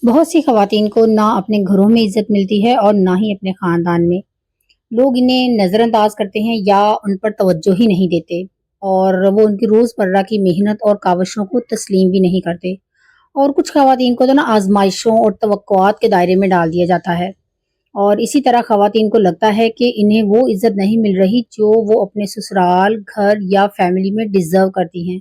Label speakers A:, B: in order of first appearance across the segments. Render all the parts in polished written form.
A: बहुत सी खवातीन को ना अपने घरों में इज्जत मिलती है और ना ही अपने खानदान में। लोग इन्हें नज़रअंदाज करते हैं या उन पर तवज्जो ही नहीं देते और वो उनकी रोज़मर्रा की मेहनत और काविशों को तस्लीम भी नहीं करते। और कुछ खवातीन को तो ना आजमाइशों और तवक्कुआत के दायरे में डाल दिया जाता है और इसी तरह खवातीन को लगता है कि इन्हें वो इज्जत नहीं मिल रही जो वो अपने ससुराल, घर या फैमिली में डिज़र्व करती हैं।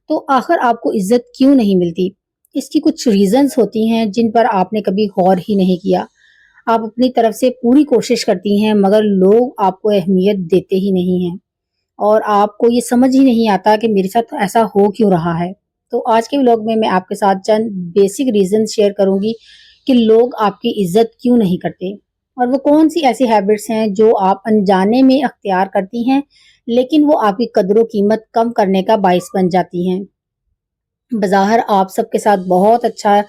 A: तो आखिर आपको इज्जत क्यों नहीं मिलती? इसकी कुछ रीजंस होती हैं जिन पर आपने कभी गौर ही नहीं किया। आप अपनी तरफ से पूरी कोशिश करती हैं मगर लोग आपको अहमियत देते ही नहीं हैं और आपको ये समझ ही नहीं आता कि मेरे साथ ऐसा हो क्यों रहा है। तो आज के व्लॉग में मैं आपके साथ चंद बेसिक रीजन शेयर करूंगी कि लोग आपकी इज्जत क्यों नहीं करते और वो कौन सी ऐसी हैबिट्स हैं जो आप अनजाने में अख्तियार करती हैं लेकिन वो आपकी कदर कीमत कम करने का बायस बन जाती हैं। बज़ाहिर आप सबके साथ बहुत अच्छा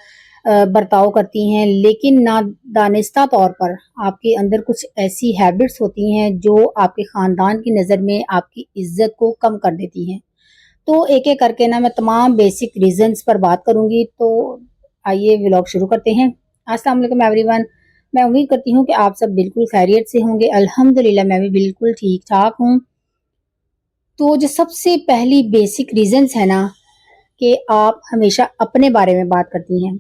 A: बर्ताव करती हैं लेकिन नादानिस्ता तौर पर आपके अंदर कुछ ऐसी हैबिट्स होती हैं जो आपके ख़ानदान की नज़र में आपकी इज़्ज़त को कम कर देती हैं। तो एक-एक करके ना मैं तमाम बेसिक रीज़न्स पर बात करूँगी, तो आइए व्लॉग शुरू करते हैं। अस्सलाम वालेकुम एवरीवन। मैं उम्मीद करती हूँ कि आप सब बिल्कुल खैरियत से होंगे। अल्हम्दुलिल्लाह मैं भी बिल्कुल ठीक-ठाक हूँ। तो जो सबसे पहली बेसिक रीज़न्स है ना कि आप हमेशा अपने बारे में बात करती हैं।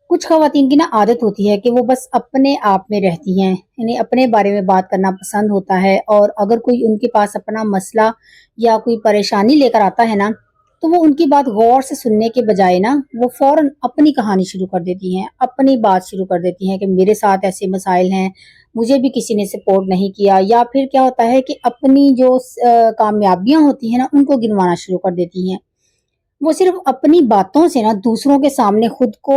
A: कुछ ख़वातीन की ना आदत होती है कि वो बस अपने आप में रहती हैं, इन्हें अपने बारे में बात करना पसंद होता है और अगर कोई उनके पास अपना मसला या कोई परेशानी लेकर आता है ना, तो वो उनकी बात गौर से सुनने के बजाय ना वो फ़ौरन अपनी कहानी शुरू कर देती हैं, अपनी बात शुरू कर देती हैं कि मेरे साथ ऐसे मसाइल हैं, मुझे भी किसी ने सपोर्ट नहीं किया या फिर क्या होता है कि अपनी जो कामयाबियाँ होती हैं ना, उनको गिनवाना शुरू कर देती हैं। वो सिर्फ अपनी बातों से ना दूसरों के सामने खुद को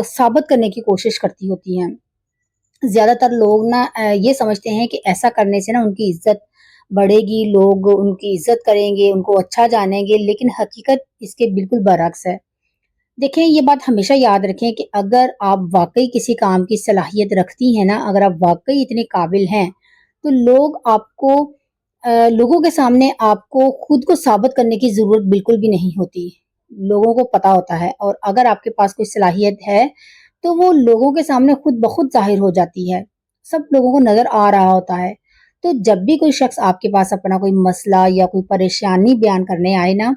A: साबित करने की कोशिश करती होती हैं। ज़्यादातर लोग ना ये समझते हैं कि ऐसा करने से ना उनकी इज़्ज़त बढ़ेगी, लोग उनकी इज़्ज़त करेंगे, उनको अच्छा जानेंगे, लेकिन हकीकत इसके बिल्कुल बरअक्स है। देखें, ये बात हमेशा याद रखें कि अगर आप वाक़ई किसी काम की सलाहियत रखती हैं ना, अगर आप वाक़ई इतने काबिल हैं, तो लोग आपको लोगों के सामने आपको खुद को साबित करने की ज़रूरत बिल्कुल भी नहीं होती। लोगों को पता होता है और अगर आपके पास कोई सलाहियत है, तो वो लोगों के सामने खुद ब खुद ज़ाहिर हो जाती है। सब लोगों को नज़र आ रहा होता है। तो जब भी कोई शख्स आपके पास अपना कोई मसला या कोई परेशानी बयान करने आए ना,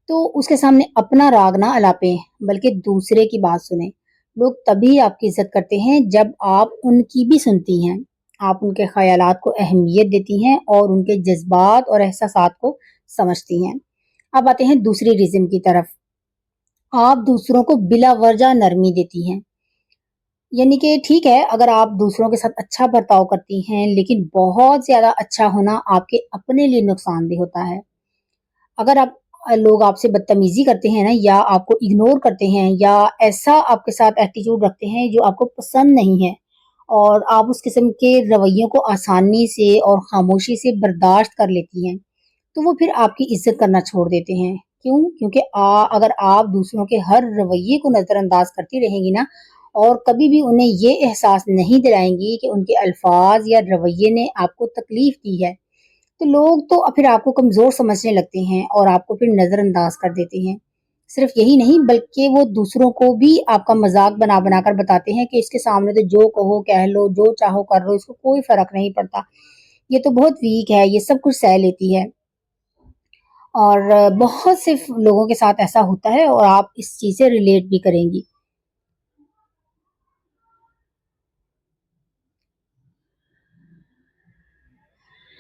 A: तो उसके सामने अपना राग ना अलापें, बल्कि दूसरे की बात सुनें। लोग तभी आपकी इज़्ज़त करते हैं जब आप उनकी भी सुनती हैं। आप उनके ख़यालात को अहमियत देती हैं और उनके जज़्बात और एहसासात को समझती हैं। अब आते हैं दूसरी रीज़न की तरफ। आप दूसरों को बिला वजह नरमी देती हैं। यानी कि ठीक है, अगर आप दूसरों के साथ अच्छा बर्ताव करती हैं, लेकिन बहुत ज़्यादा अच्छा होना आपके अपने लिए नुकसानदेह होता है। अगर लोग आपसे बदतमीज़ी करते हैं ना या आपको इग्नोर करते हैं या ऐसा आपके साथ एटीट्यूड रखते हैं जो आपको पसंद नहीं है और आप उस किस्म के रवैयों को आसानी से और खामोशी से बर्दाश्त कर लेती हैं, तो वो फिर आपकी इज़्ज़त करना छोड़ देते हैं। क्यों? क्योंकि अगर आप दूसरों के हर रवैये को नज़रअंदाज करती रहेंगी ना और कभी भी उन्हें ये एहसास नहीं दिलाएँगी कि उनके अल्फाज़ या रवैये ने आपको तकलीफ़ दी है, तो लोग तो फिर आपको कमज़ोर समझने लगते हैं और आपको फिर नज़रअंदाज कर देते हैं। सिर्फ यही नहीं बल्कि वो दूसरों को भी आपका मज़ाक बना-बना कर बताते हैं कि इसके सामने तो जो कहो कह लो, जो चाहो कर लो, इसको कोई फ़र्क नहीं पड़ता। ये तो बहुत वीक है, ये सब कुछ सह लेती है। और बहुत से लोगों के साथ ऐसा होता है और आप इस चीज़ से रिलेट भी करेंगी।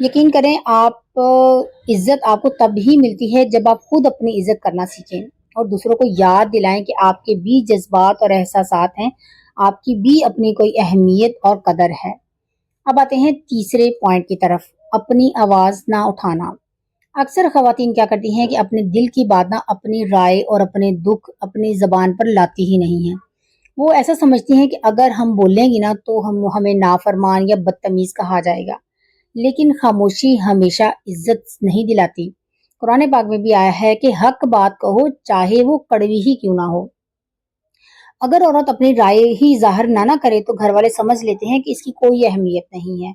A: यकीन करें आप इज़्ज़त आपको तब ही मिलती है जब आप खुद अपनी इज़्ज़त करना सीखें और दूसरों को याद दिलाएं कि आपके भी जज़्बात और एहसासात हैं, आपकी भी अपनी कोई अहमियत और कदर है। अब आते हैं तीसरे पॉइंट की तरफ, अपनी आवाज़ ना उठाना। अक्सर ख़वातीन क्या करती हैं कि अपने दिल की बात ना अपनी राय और अपने दुःख अपनी ज़बान पर लाती ही नहीं हैं। वो ऐसा समझती हैं कि अगर हम बोलेंगी ना तो हम हमें नाफ़रमान या बदतमीज़ कहा जाएगा। लेकिन खामोशी हमेशा इज्जत नहीं दिलाती। कुरान पाक में भी आया है कि हक बात कहो चाहे वो कड़वी ही क्यों ना हो। अगर औरत अपनी राय ही जाहिर ना करे तो घर वाले समझ लेते हैं कि इसकी कोई अहमियत नहीं है।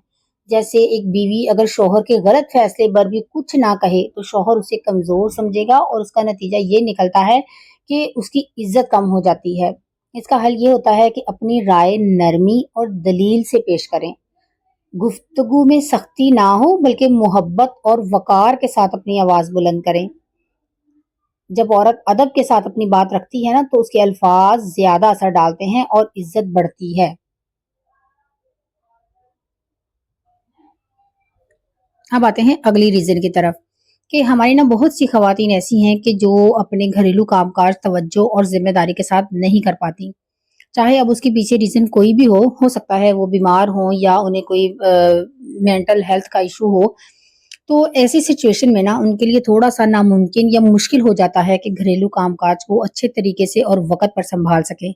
A: जैसे एक बीवी अगर शौहर के गलत फैसले पर भी कुछ ना कहे तो शौहर उसे कमजोर समझेगा और उसका नतीजा ये निकलता है कि उसकी इज्जत कम हो जाती है। اس کا حل یہ ہوتا ہے کہ اپنی رائے نرمی اور دلیل سے پیش کریں، گفتگو میں سختی نہ ہو بلکہ محبت اور وقار کے ساتھ اپنی آواز بلند کریں۔ جب عورت ادب کے ساتھ اپنی بات رکھتی ہے نا تو اس کے الفاظ زیادہ اثر ڈالتے ہیں اور عزت بڑھتی ہے۔ اب آتے ہیں اگلی ریزن کی طرف کہ ہماری نا بہت سی خواتین ایسی ہیں کہ جو اپنے گھریلو کام کاج توجہ اور ذمہ داری کے ساتھ نہیں کر پاتی، چاہے اب اس کے پیچھے ریزن کوئی بھی ہو سکتا ہے وہ بیمار ہوں یا انہیں کوئی مینٹل ہیلتھ کا ایشو ہو۔ تو ایسی سچویشن میں نا ان کے لیے تھوڑا سا ناممکن یا مشکل ہو جاتا ہے کہ گھریلو کام کاج کو اچھے طریقے سے اور وقت پر سنبھال سکے۔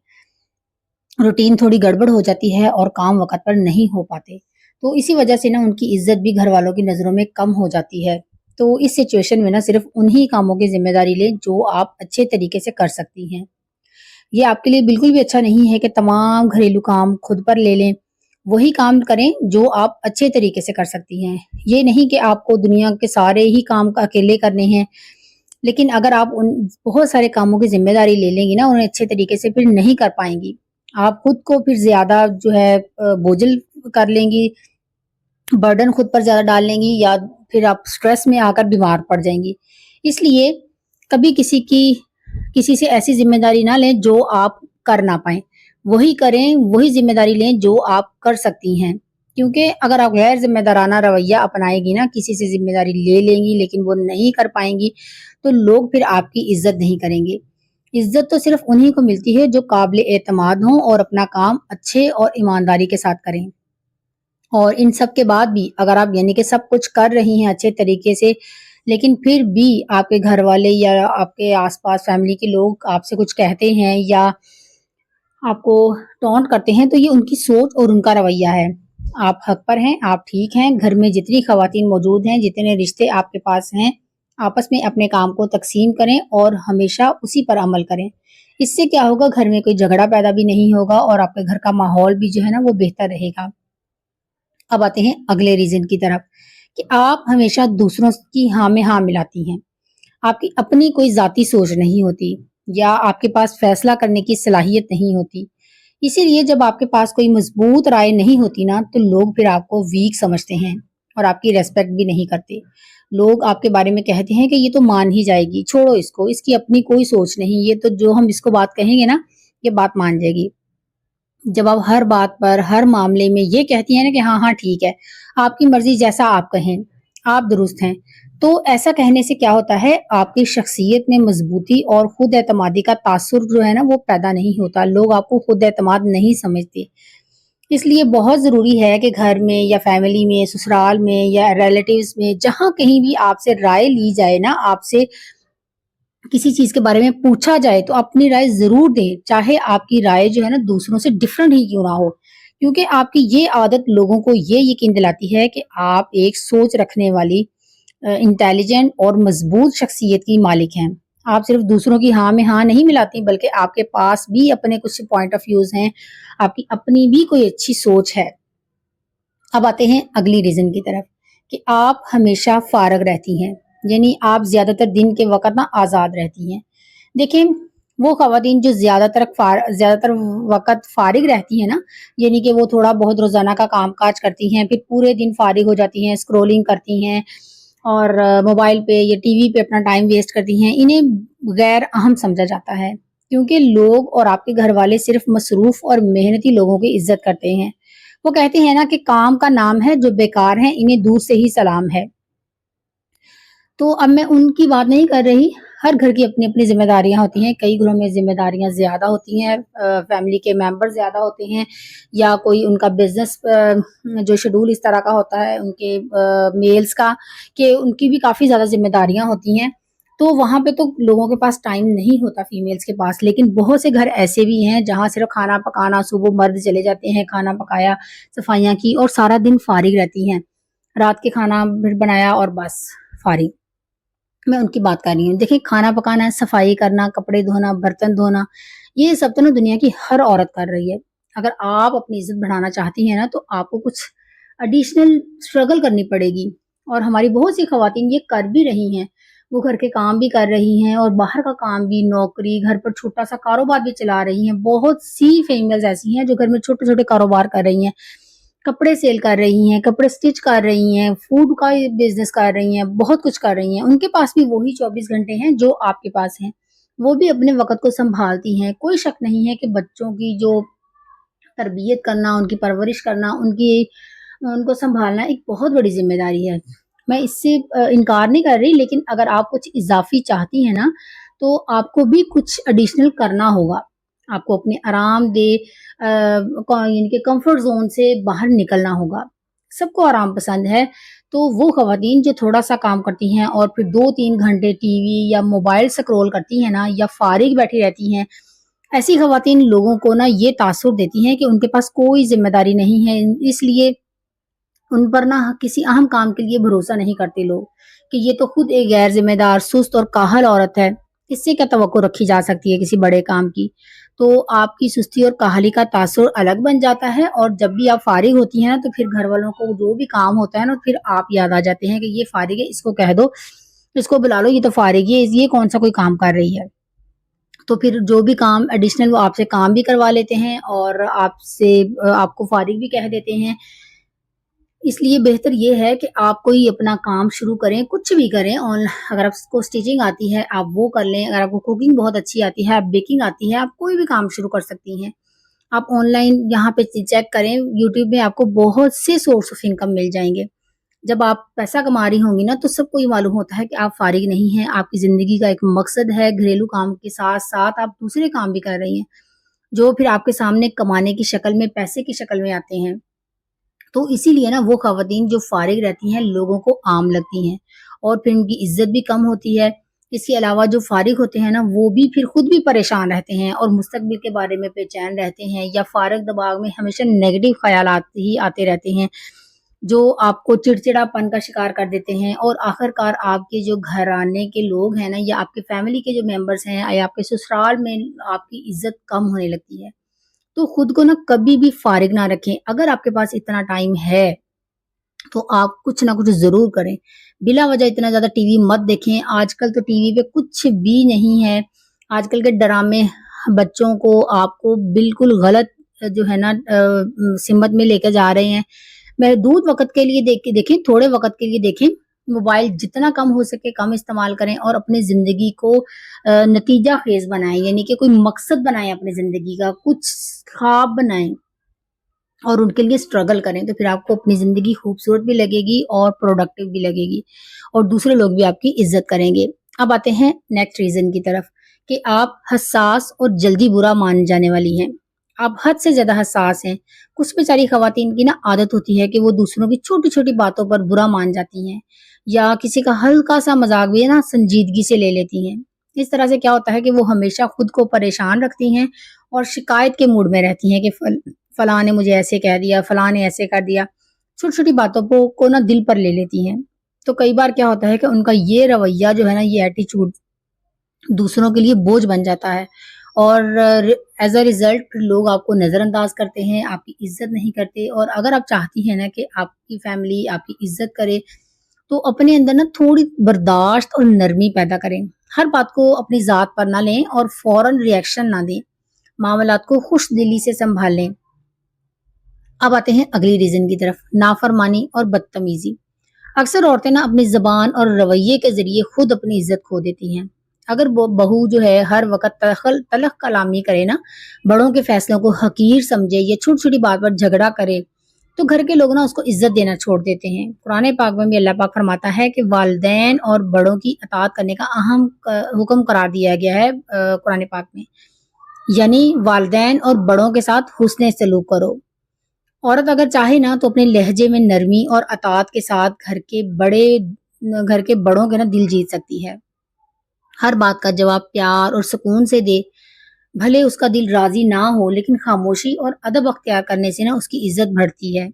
A: روٹین تھوڑی گڑبڑ ہو جاتی ہے اور کام وقت پر نہیں ہو پاتے، تو اسی وجہ سے نا ان کی عزت بھی گھر والوں کی نظروں میں کم ہو جاتی ہے۔ تو اس سچویشن میں نا صرف انہی کاموں کی ذمہ داری لیں جو آپ اچھے طریقے سے کر سکتی ہیں۔ یہ آپ کے لیے بالکل بھی اچھا نہیں ہے کہ تمام گھریلو کام خود پر لے لیں، وہی کام کریں جو آپ اچھے طریقے سے کر سکتی ہیں۔ یہ نہیں کہ آپ کو دنیا کے سارے ہی کام اکیلے کرنے ہیں، لیکن اگر آپ ان بہت سارے کاموں کی ذمہ داری لے لیں گی نا انہیں اچھے طریقے سے پھر نہیں کر پائیں گی، آپ خود کو پھر زیادہ جو ہے بوجھل کر لیں گی، برڈن خود پر زیادہ ڈال لیں گی یا پھر آپ سٹریس میں آ کر بیمار پڑ جائیں گی۔ اس لیے کبھی کسی سے ایسی ذمہ داری نہ لیں جو آپ کر نہ پائیں، وہی کریں، وہی ذمہ داری لیں جو آپ کر سکتی ہیں، کیونکہ اگر آپ غیر ذمہ دارانہ رویہ اپنائے گی نا، کسی سے ذمہ داری لے لیں گی لیکن وہ نہیں کر پائیں گی تو لوگ پھر آپ کی عزت نہیں کریں گے۔ عزت تو صرف انہی کو ملتی ہے جو قابل اعتماد ہوں اور اپنا کام اچھے اور ایمانداری کے ساتھ کریں۔ اور ان سب کے بعد بھی اگر آپ یعنی کہ سب کچھ کر رہی ہیں اچھے طریقے سے، لیکن پھر بھی آپ کے گھر والے یا آپ کے آس پاس فیملی کے لوگ آپ سے کچھ کہتے ہیں یا آپ کو ٹونٹ کرتے ہیں، تو یہ ان کی سوچ اور ان کا رویہ ہے۔ آپ حق پر ہیں، آپ ٹھیک ہیں، گھر میں جتنی خواتین موجود ہیں، جتنے رشتے آپ کے پاس ہیں، آپس میں اپنے کام کو تقسیم کریں اور ہمیشہ اسی پر عمل کریں۔ اس سے کیا ہوگا، گھر میں کوئی جھگڑا پیدا بھی نہیں ہوگا اور آپ کے گھر کا ماحول بھی جو ہے نا وہ بہتر رہے گا۔ اب آتے ہیں اگلے ریزن کی طرف کہ آپ ہمیشہ دوسروں کی ہاں میں ہاں ملاتی ہیں، آپ کی اپنی کوئی ذاتی سوچ نہیں ہوتی یا آپ کے پاس فیصلہ کرنے کی صلاحیت نہیں ہوتی۔ اسی لیے جب آپ کے پاس کوئی مضبوط رائے نہیں ہوتی نا تو لوگ پھر آپ کو ویک سمجھتے ہیں اور آپ کی ریسپیکٹ بھی نہیں کرتے۔ لوگ آپ کے بارے میں کہتے ہیں کہ یہ تو مان ہی جائے گی، چھوڑو اس کو، اس کی اپنی کوئی سوچ نہیں، یہ تو جو ہم اس کو بات کہیں گے نا یہ بات مان جائے گی۔ جب آپ ہر بات پر ہر معاملے میں یہ کہتی ہیں نا کہ ہاں ہاں ٹھیک ہے، آپ کی مرضی، جیسا آپ کہیں، آپ درست ہیں، تو ایسا کہنے سے کیا ہوتا ہے، آپ کی شخصیت میں مضبوطی اور خود اعتمادی کا تاثر جو ہے نا وہ پیدا نہیں ہوتا، لوگ آپ کو خود اعتماد نہیں سمجھتے۔ اس لیے بہت ضروری ہے کہ گھر میں یا فیملی میں، سسرال میں یا ریلیٹیوز میں، جہاں کہیں بھی آپ سے رائے لی جائے نا، آپ سے کسی چیز کے بارے میں پوچھا جائے تو اپنی رائے ضرور دیں، چاہے آپ کی رائے جو ہے نا دوسروں سے ڈفرنٹ ہی کیوں نہ ہو، کیونکہ آپ کی یہ عادت لوگوں کو یہ یقین دلاتی ہے کہ آپ ایک سوچ رکھنے والی انٹیلیجنٹ اور مضبوط شخصیت کی مالک ہیں۔ آپ صرف دوسروں کی ہاں میں ہاں نہیں ملاتی بلکہ آپ کے پاس بھی اپنے کچھ پوائنٹ آف ویوز ہیں، آپ کی اپنی بھی کوئی اچھی سوچ ہے۔ اب آتے ہیں اگلی ریزن کی طرف کہ آپ ہمیشہ فارغ رہتی ہیں، یعنی آپ زیادہ تر دن کے وقت نا آزاد رہتی ہیں۔ دیکھیں، وہ خواتین جو زیادہ تر وقت فارغ رہتی ہیں نا، یعنی کہ وہ تھوڑا بہت روزانہ کا کام کاج کرتی ہیں، پھر پورے دن فارغ ہو جاتی ہیں، اسکرولنگ کرتی ہیں اور موبائل پہ یا ٹی وی پہ اپنا ٹائم ویسٹ کرتی ہیں، انہیں غیر اہم سمجھا جاتا ہے، کیونکہ لوگ اور آپ کے گھر والے صرف مصروف اور محنتی لوگوں کی عزت کرتے ہیں۔ وہ کہتے ہیں نا کہ کام کا نام ہے، جو بیکار ہیں انہیں دور سے ہی سلام ہے۔ تو اب میں ان کی بات نہیں کر رہی، ہر گھر کی اپنی اپنی ذمہ داریاں ہوتی ہیں، کئی گھروں میں ذمہ داریاں زیادہ ہوتی ہیں، فیملی کے ممبر زیادہ ہوتے ہیں یا کوئی ان کا بزنس جو شیڈول اس طرح کا ہوتا ہے ان کے میلز کا کہ ان کی بھی کافی زیادہ ذمہ داریاں ہوتی ہیں، تو وہاں پہ تو لوگوں کے پاس ٹائم نہیں ہوتا فیمیلز کے پاس، لیکن بہت سے گھر ایسے بھی ہیں جہاں صرف کھانا پکانا، صبح مرد چلے جاتے ہیں، کھانا پکایا، صفائیاں کی اور سارا دن فارغ رہتی ہیں، رات کے کھانا پھر بنایا اور بس فارغ۔ میں ان کی بات کر رہی ہوں۔ دیکھیں، کھانا پکانا، صفائی کرنا، کپڑے دھونا، برتن دھونا، یہ سب تو نا دنیا کی ہر عورت کر رہی ہے۔ اگر آپ اپنی عزت بڑھانا چاہتی ہیں نا تو آپ کو کچھ ایڈیشنل اسٹرگل کرنی پڑے گی، اور ہماری بہت سی خواتین یہ کر بھی رہی ہیں، वो घर के काम भी कर रही हैं और बाहर का काम भी, नौकरी, घर पर छोटा-सा कारोबार भी चला रही हैं। बहुत सी फीमेल्स ऐसी हैं जो घर में छोटे-छोटे कारोबार कर रही हैं, कपड़े सेल कर रही हैं, कपड़े स्टिच कर रही हैं, फूड का बिज़नेस कर रही हैं, बहुत कुछ कर रही हैं। उनके पास भी वही 24 घंटे हैं जो आपके पास हैं। वो भी अपने वक़्त को सँभालती हैं। कोई शक नहीं है कि बच्चों की जो तरबियत करना, उनकी परवरिश करना, उनको सँभालना एक बहुत बड़ी ज़िम्मेदारी है। मैं इससे इनकार नहीं कर रही, लेकिन अगर आप कुछ इज़ाफ़ी चाहती हैं ना, तो आपको भी कुछ एडिशनल करना होगा। आपको अपने आरामदेह यानी कि कम्फ़र्ट ज़ोन से बाहर निकलना होगा। सबको आराम पसंद है, तो वो ख़वातीन जो थोड़ा-सा काम करती हैं और फिर 2-3 घंटे टीवी या मोबाइल स्क्रॉल करती हैं ना, या फ़ारिग बैठी रहती हैं, ऐसी ख़वातीन लोगों को ना ये तासुर देती हैं कि उनके पास कोई ज़िम्मेदारी नहीं है, इसलिए उन पर ना किसी अहम काम के लिए भरोसा नहीं करते लोग, कि ये तो खुद एक गैर ज़िम्मेदार, सुस्त और काहल औरत है, इससे क्या तवक्को रखी जा सकती है किसी बड़े काम की। तो आपकी सुस्ती और काहली का तासुर अलग बन जाता है, और जब भी आप फ़ारिग होती हैं ना, तो फिर घरवालों को जो भी काम होता है ना, फिर आप याद आ जाते हैं कि ये फ़ारिग है, इसको कह दो, इसको बुला लो, ये तो फ़ारिग ही है, ये कौन-सा कोई काम कर रही है। तो फिर जो भी काम एडिशनल वो आपसे काम भी करवा लेते हैं और आपको फ़ारिग भी कह देते हैं। इसलिए बेहतर ये है कि आप कोई अपना काम शुरू करें, कुछ भी करें। अगर आपको स्टिचिंग आती है, आप वो कर लें। अगर आपको कुकिंग बहुत अच्छी आती है, आप बेकिंग आती है, आप कोई भी काम शुरू कर सकती हैं। आप ऑनलाइन यहाँ पे चेक करें, यूट्यूब में आपको बहुत से सोर्स ऑफ इनकम मिल जाएँगे। जब आप पैसा कमा रही होंगी ना, तो सबको ये मालूम होता है कि आप फ़ारिग नहीं हैं, आपकी ज़िंदगी का एक मकसद है, घरेलू काम के साथ-साथ आप दूसरे काम भी कर रही हैं, जो फिर आपके सामने कमाने की शक्ल में, पैसे की शक्ल में आते हैं। तो इसीलिए ना वो ख़वातीन जो फ़ारिग रहती हैं, लोगों को आम लगती हैं और फिर उनकी इज़्ज़त भी कम होती है। इसके अलावा जो फ़ारिग होते हैं ना, वो भी फिर खुद भी परेशान रहते हैं और मुस्तक़बिल के बारे में बेचैन रहते हैं, या फ़ारिग दिमाग में हमेशा नेगेटिव ख़यालात ही आते रहते हैं, जो आपको चिड़चिड़ापन का शिकार कर देते हैं, और आखिरकार आपके जो घराने के लोग हैं ना, या आपके फ़ैमिली के जो मेंबर्स हैं, या आपके ससुराल में आपकी इज़्ज़त कम होने लगती है। तो खुद को ना कभी भी फ़ारिग ना रखें। अगर आपके पास इतना टाइम है, तो आप कुछ ना कुछ ज़रूर करें। बिला वजह इतना ज़्यादा टीवी मत देखें। आजकल तो टीवी पे कुछ भी नहीं है। आजकल के ड्रामे बच्चों को, आपको बिल्कुल गलत जो है ना सिमत में लेके जा रहे हैं। महदूद वक़्त के लिए देखें, थोड़े वक़्त के लिए देखें। मोबाइल जितना कम हो सके कम इस्तेमाल करें, और अपनी ज़िंदगी को नतीजा ख़ेज़ बनाएँ, यानी कि कोई मकसद बनाएँ अपनी ज़िंदगी का, कुछ ख़्वाब बनाएँ और उनके लिए स्ट्रगल करें, तो फिर आपको अपनी ज़िंदगी खूबसूरत भी लगेगी और प्रोडक्टिव भी लगेगी, और दूसरे लोग भी आपकी इज़्ज़त करेंगे। अब आते हैं नेक्स्ट रीज़न की तरफ, कि आप हसास और जल्दी बुरा मान जाने वाली हैं। आप हद से ज़्यादा हसास हैं। कुछ बेचारी ख़वातीन की ना आदत होती है कि वो दूसरों की छोटी-छोटी बातों पर बुरा मान जाती हैं, या किसी का हल्का-सा मज़ाक भी ना संजीदगी से ले लेती हैं। इस तरह से क्या होता है कि वो हमेशा खुद को परेशान रखती हैं और शिकायत के मूड में रहती हैं कि फलाँ ने मुझे ऐसे कह दिया, फलाँ ने ऐसे कर दिया। छोटी-छोटी बातों को ना दिल पर ले लेती हैं। तो कई बार क्या होता है कि उनका ये रवैया जो है ना, ये एटीट्यूड दूसरों के लिए बोझ बन जाता है, और एज़ अ रिज़ल्ट लोग आपको नज़रअंदाज करते हैं, आपकी इज़्ज़त नहीं करते। और अगर आप चाहती हैं ना कि आपकी फैमिली आपकी इज़्ज़त करे, तो अपने अंदर ना थोड़ी बर्दाश्त और नरमी पैदा करें। हर बात को अपनी ज़ात पर ना लें और फ़ौरन रिएक्शन ना दें। मामलात को खुशदिली से सँभालें। अब आते हैं अगली रीज़न की तरफ, नाफ़रमानी और बदतमीज़ी। अक्सर औरतें ना अपनी ज़बान और रवैये के ज़रिए खुद अपनी इज़्ज़त खो देती हैं। अगर वो बहू जो है हर वक़्त तलख़ कलामी करे ना, बड़ों के फ़ैसलों को हक़ीर समझे, या छोटी-छोटी बात पर झगड़ा करे, तो घर के लोग ना उसको इज़्ज़त देना छोड़ देते हैं। कुरान पाक में भी अल्लाह पाक फ़रमाता है कि वालिदैन और बड़ों की अताअत करने का अहम हुक्म करार दिया गया है कुरान पाक में। यानी वालिदैन और बड़ों के साथ हुस्न सलूक करो। औरत अगर चाहे ना, तो अपने लहजे में नरमी और अताअत के साथ घर के बड़ों के ना दिल जीत सकती है। हर बात का जवाब प्यार और सुकून से दे। भले उसका दिल राज़ी ना हो, लेकिन खामोशी और अदब अख्तियार करने से ना उसकी इज़्ज़त बढ़ती है।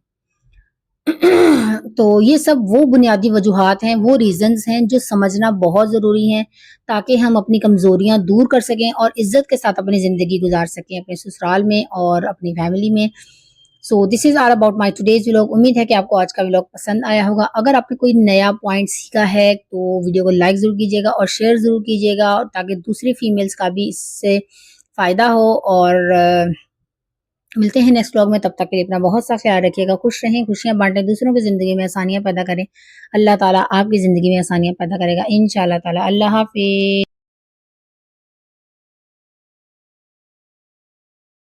A: तो ये सब वो बुनियादी वजूहात हैं, वो रीज़न्स हैं जो समझना बहुत ज़रूरी हैं, ताकि हम अपनी कमज़ोरियाँ दूर कर सकें और इज़्ज़त के साथ अपनी ज़िंदगी गुज़ार सकें, अपने ससुराल में और अपनी फैमिली में। So this is all about my today's vlog. उम्मीद है कि आपको आज का व्लॉग पसंद आया होगा। अगर आपने कोई नया पॉइंट सीखा है तो वीडियो को लाइक जरूर कीजिएगा और शेयर जरूर कीजिएगा, ताकि दूसरी फीमेल्स का भी इससे फायदा हो। और मिलते हैं नेक्स्ट व्लॉग में, तब तक के लिए अपना बहुत सा ख्याल रखिएगा। खुश रहें, खुशियां बांटें, दूसरों की जिंदगी में आसानियां पैदा करें। अल्लाह ताला आपकी जिंदगी में आसानियां पैदा करेगा इंशाअल्लाह ताला। अल्लाह हाफिज।